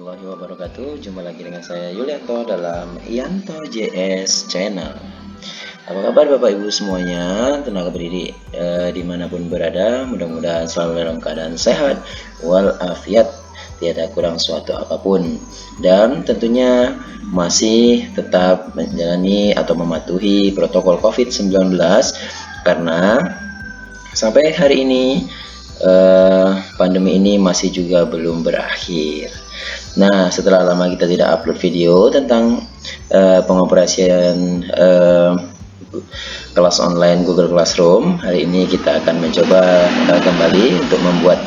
warahmatullahi wabarakatuh. Jumpa lagi dengan saya Yulianto dalam Yanto JS Channel. Apa kabar Bapak Ibu semuanya, tenaga pendidik dimanapun berada, mudah-mudahan selalu dalam keadaan sehat walafiat, tiada kurang suatu apapun, dan tentunya masih tetap menjalani atau mematuhi protokol COVID-19 karena sampai hari ini pandemi ini masih juga belum berakhir. Nah, setelah lama kita tidak upload video tentang pengoperasian kelas online Google Classroom, hari ini kita akan mencoba kembali untuk membuat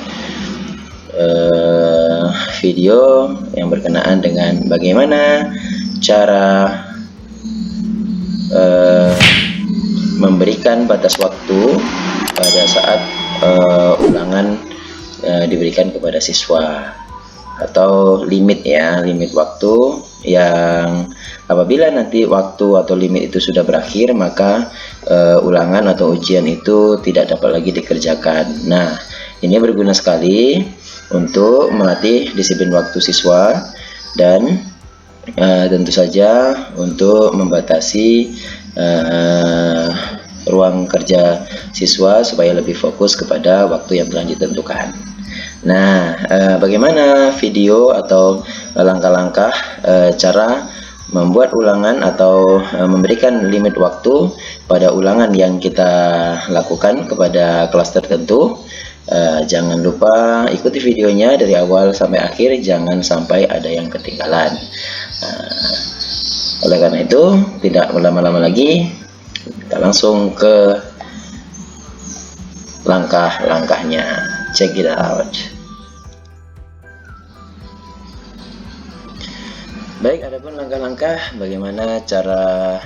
video yang berkenaan dengan bagaimana cara memberikan batas waktu pada saat ulangan diberikan kepada siswa, atau limit waktu yang apabila nanti waktu atau limit itu sudah berakhir, maka ulangan atau ujian itu tidak dapat lagi dikerjakan. Nah, ini berguna sekali untuk melatih disiplin waktu siswa dan tentu saja untuk membatasi ruang kerja siswa supaya lebih fokus kepada waktu yang telah ditentukan. Nah, bagaimana video atau langkah-langkah cara membuat ulangan atau memberikan limit waktu pada ulangan yang kita lakukan kepada kelas tertentu? Jangan lupa ikuti videonya dari awal sampai akhir, jangan sampai ada yang ketinggalan. Oleh karena itu, tidak berlama-lama lagi, kita langsung ke langkah-langkahnya. Check it out. Baik, adapun langkah-langkah bagaimana cara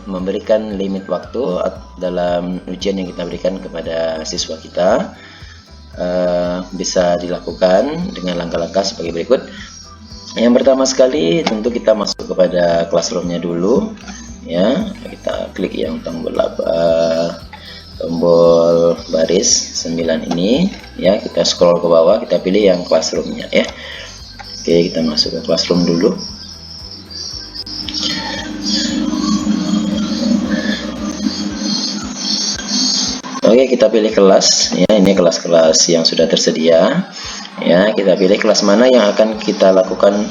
memberikan limit waktu dalam ujian yang kita berikan kepada siswa kita, bisa dilakukan dengan langkah-langkah sebagai berikut. Yang pertama sekali, tentu kita masuk kepada classroomnya dulu, ya. Kita klik yang tombol baris 9 ini, ya. Kita scroll ke bawah, kita pilih yang classroomnya, ya. Oke, kita masuk ke classroom dulu. Oke, kita pilih kelas, ya. Ini kelas-kelas yang sudah tersedia, ya. Kita pilih kelas mana yang akan kita lakukan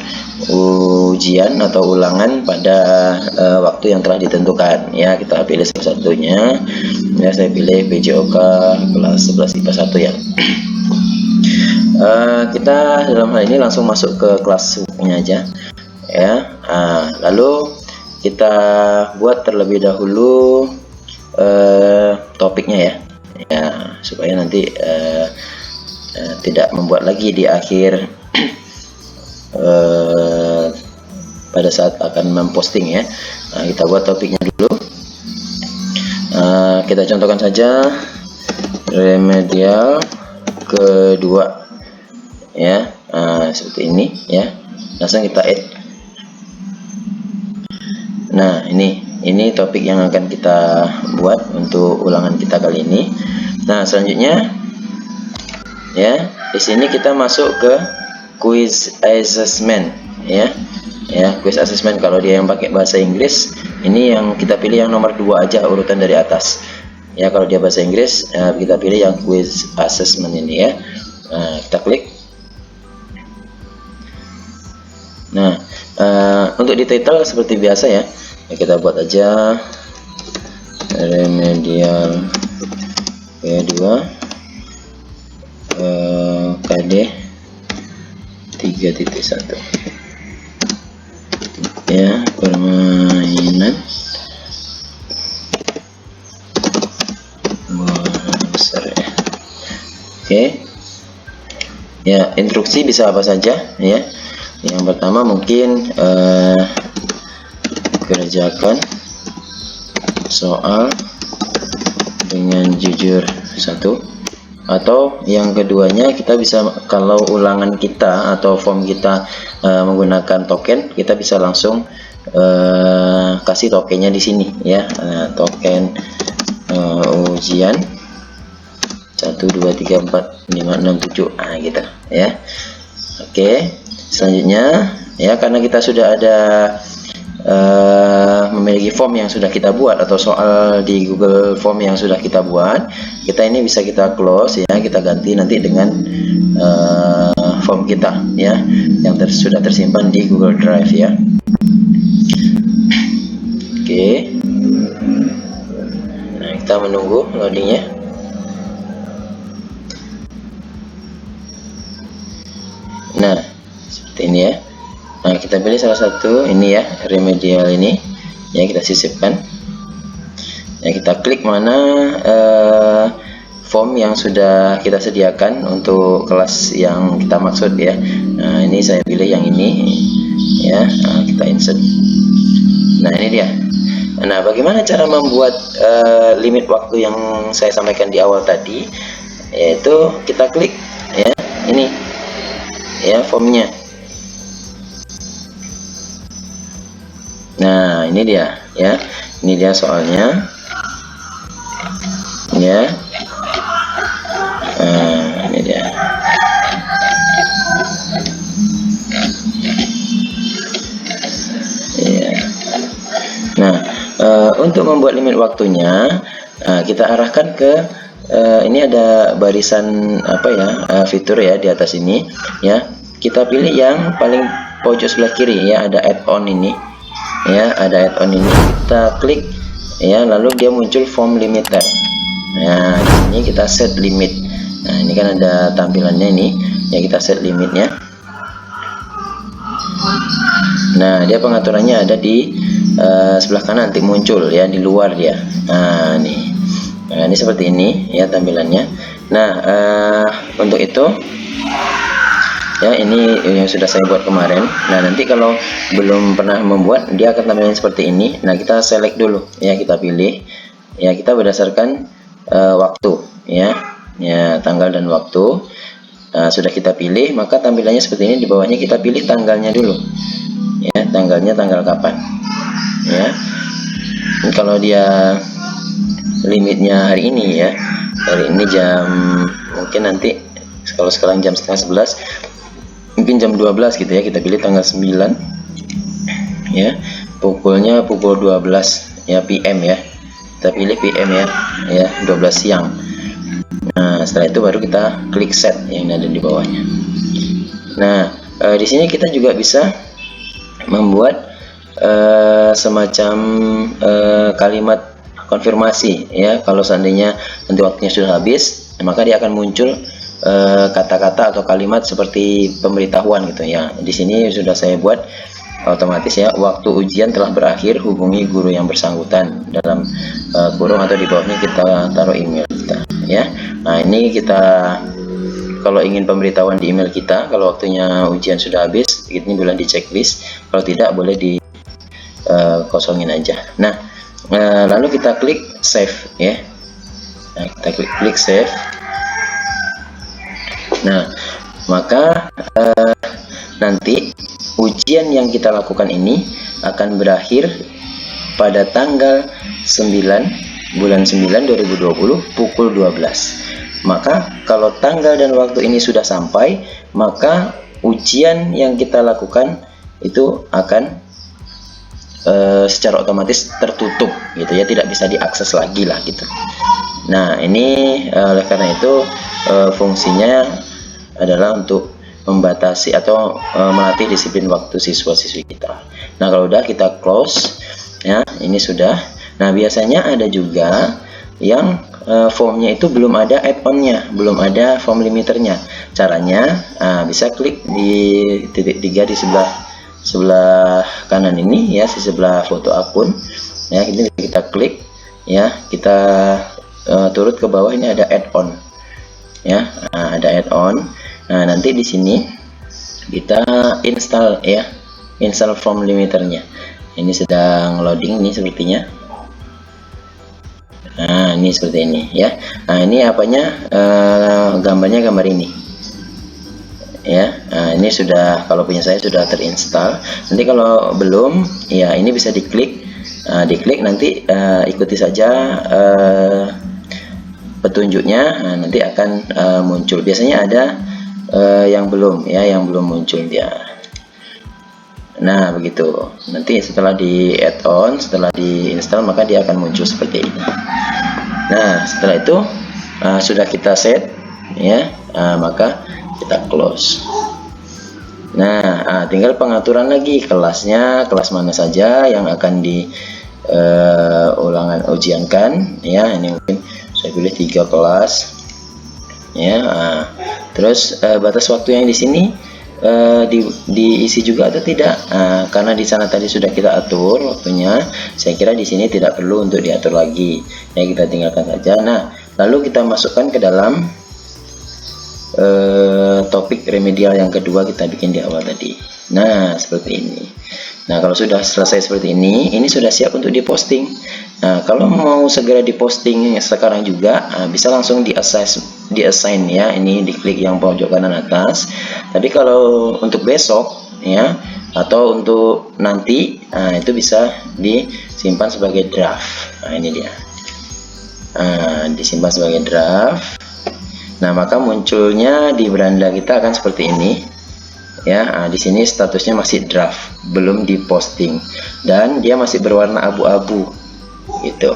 ujian atau ulangan pada waktu yang telah ditentukan, ya. Kita pilih salah satunya, ya. Saya pilih PJOK kelas 11 IPA 1, ya. Kita dalam hal ini langsung masuk ke kelasnya aja, ya. Lalu kita buat terlebih dahulu topiknya, ya, supaya nanti tidak membuat lagi di akhir pada saat akan memposting, ya. Kita buat topiknya dulu. Kita contohkan saja remedial kedua, ya. Seperti ini, ya. Langsung kita add. Nah, ini topik yang akan kita buat untuk ulangan kita kali ini. Nah, selanjutnya, ya, di sini kita masuk ke quiz assessment, ya. Quiz assessment, kalau dia yang pakai bahasa Inggris, ini yang kita pilih yang nomor 2 aja, urutan dari atas. Ya, kalau dia bahasa Inggris, kita pilih yang quiz assessment ini, ya. Kita klik. Nah, untuk di title seperti biasa, ya, kita buat aja remedial kedua KD 3.1, ya, permainan besar, ya. Oke, ya, instruksi bisa apa saja, ya. Yang pertama mungkin kerjakan soal dengan jujur 1, atau yang keduanya kita bisa, kalau ulangan kita atau form kita menggunakan token, kita bisa langsung kasih tokennya di sini, ya. Token ujian 1 2 3 4 5 6 7, gitu, ya. Oke. Selanjutnya ya, karena kita sudah ada memiliki form yang sudah kita buat atau soal di Google Form yang sudah kita buat, kita ini bisa kita close ya, kita ganti nanti dengan form kita ya yang sudah tersimpan di Google Drive ya. Oke. Nah, kita menunggu loadingnya. Nah, seperti ini ya. Nah, kita pilih salah satu ini ya, remedial ini ya, kita sisipkan ya, kita klik mana form yang sudah kita sediakan untuk kelas yang kita maksud ya. Nah, ini saya pilih yang ini ya. Nah, kita insert. Nah, ini dia. Nah, bagaimana cara membuat limit waktu yang saya sampaikan di awal tadi, yaitu kita klik ya, ini ya formnya. Nah, ini dia ya, ini dia soalnya ya. Ini dia. Ya. Nah, untuk membuat limit waktunya, kita arahkan ke ini ada barisan apa ya, fitur ya di atas ini ya. Kita pilih yang paling pojok sebelah kiri ya, ada add-on ini ya, ada add-on ini, kita klik ya, lalu dia muncul form limiter. Nah, di sini kita set limit. Nah, ini kan ada tampilannya ini ya, kita set limitnya. Nah, dia pengaturannya ada di sebelah kanan, nanti muncul ya, di luar dia. Nah, ini seperti ini ya tampilannya. Nah, untuk itu ya, ini yang sudah saya buat kemarin. Nah, nanti kalau belum pernah membuat, dia akan tampilnya seperti ini. Nah, kita select dulu ya, kita pilih ya, kita berdasarkan waktu ya, tanggal dan waktu. Sudah kita pilih, maka tampilannya seperti ini. Di bawahnya kita pilih tanggalnya dulu ya, tanggalnya tanggal kapan ya. Ini kalau dia limitnya hari ini ya, hari ini jam, mungkin nanti kalau sekarang jam setengah 11, mungkin jam 12 gitu ya, kita pilih tanggal 9 ya, pukulnya pukul 12 ya, PM ya, kita pilih PM ya 12 siang. Nah, setelah itu baru kita klik set yang ada di bawahnya. Nah, di sini kita juga bisa membuat semacam kalimat konfirmasi ya. Kalau seandainya nanti waktunya sudah habis, maka dia akan muncul kata-kata atau kalimat seperti pemberitahuan gitu ya. Di sini sudah saya buat otomatis ya, waktu ujian telah berakhir, hubungi guru yang bersangkutan, dalam kurung atau di bawahnya kita taruh email kita ya. Nah, ini kita kalau ingin pemberitahuan di email kita kalau waktunya ujian sudah habis, ini boleh di checklist, kalau tidak boleh di kosongin aja. Nah, lalu kita klik save ya. Nah, kita klik save. Nah, maka nanti ujian yang kita lakukan ini akan berakhir pada tanggal 9 bulan 9 2020 pukul 12. Maka kalau tanggal dan waktu ini sudah sampai, maka ujian yang kita lakukan itu akan secara otomatis tertutup gitu ya, tidak bisa diakses lagi lah gitu. Nah, ini oleh karena itu fungsinya adalah untuk membatasi atau melatih disiplin waktu siswa-siswi kita. Nah, kalau udah kita close ya, ini sudah. Nah, biasanya ada juga yang formnya itu belum ada add-onnya, belum ada form limiternya. Caranya bisa klik di titik 3 di sebelah kanan ini ya, di sebelah foto akun ya, ini kita klik ya, kita turut ke bawah, ini ada add-on ya. Ada add-on. Nah, nanti di sini kita install ya, install form limiternya. Ini sedang loading nih sepertinya. Nah, ini seperti ini ya. Nah, ini apanya, gambarnya gambar ini ya. Nah, ini sudah, kalau punya saya sudah terinstall. Nanti kalau belum ya, ini bisa diklik. Diklik nanti ikuti saja petunjuknya. Nah, nanti akan muncul. Biasanya ada yang belum ya, yang belum muncul dia. Nah, begitu. Nanti setelah di add on, setelah di install, maka dia akan muncul seperti ini. Nah, setelah itu sudah kita set ya, maka kita close. Nah, tinggal pengaturan lagi kelasnya, kelas mana saja yang akan di ulangan ujiankan ya. Ini mungkin saya pilih 3 kelas ya. Terus batas waktu yang di sini diisi juga atau tidak, karena di sana tadi sudah kita atur waktunya, saya kira di sini tidak perlu untuk diatur lagi ya, kita tinggalkan saja. Nah, lalu kita masukkan ke dalam topik remedial yang kedua kita bikin di awal tadi. Nah, seperti ini. Nah, kalau sudah selesai seperti ini sudah siap untuk diposting. Nah, kalau mau segera diposting sekarang juga, bisa langsung di-assign ya. Ini diklik yang pojok kanan atas. Tapi kalau untuk besok ya, atau untuk nanti, itu bisa disimpan sebagai draft. Nah, ini dia. Disimpan sebagai draft. Nah, maka munculnya di beranda kita akan seperti ini ya. Di sini statusnya masih draft, belum diposting, dan dia masih berwarna abu-abu gitu.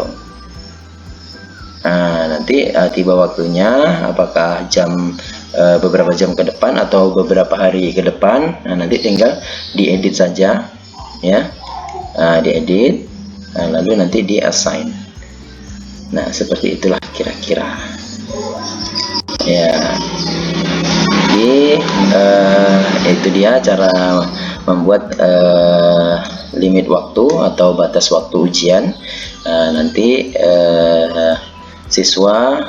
Nanti tiba waktunya, apakah beberapa jam ke depan atau beberapa hari ke depan, nanti tinggal diedit saja ya. Diedit, lalu nanti di assign. Nah, seperti itulah kira-kira ya. Jadi itu dia cara membuat limit waktu atau batas waktu ujian. Nanti siswa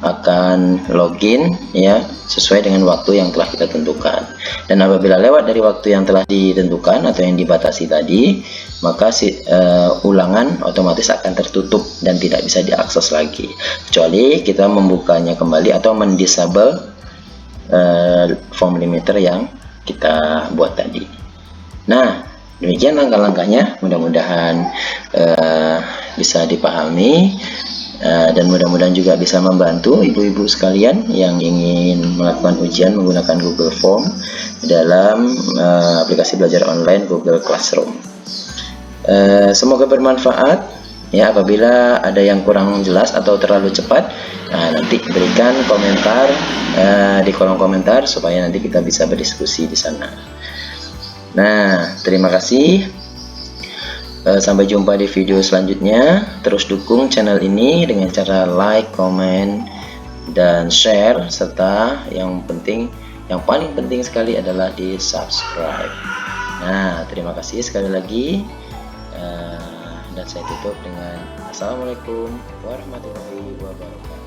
akan login ya sesuai dengan waktu yang telah kita tentukan, dan apabila lewat dari waktu yang telah ditentukan atau yang dibatasi tadi, maka ulangan otomatis akan tertutup dan tidak bisa diakses lagi, kecuali kita membukanya kembali atau mendisable form limiter yang kita buat tadi. Nah, demikian langkah-langkahnya, mudah-mudahan bisa dipahami, dan mudah-mudahan juga bisa membantu ibu-ibu sekalian yang ingin melakukan ujian menggunakan Google Form dalam aplikasi belajar online Google Classroom. Semoga bermanfaat ya. Apabila ada yang kurang jelas atau terlalu cepat, nanti berikan komentar di kolom komentar supaya nanti kita bisa berdiskusi di sana. Nah, terima kasih. Sampai jumpa di video selanjutnya. Terus dukung channel ini dengan cara like, comment, dan share, serta yang paling penting sekali adalah di subscribe. Nah, terima kasih sekali lagi, dan saya tutup dengan Assalamualaikum warahmatullahi wabarakatuh.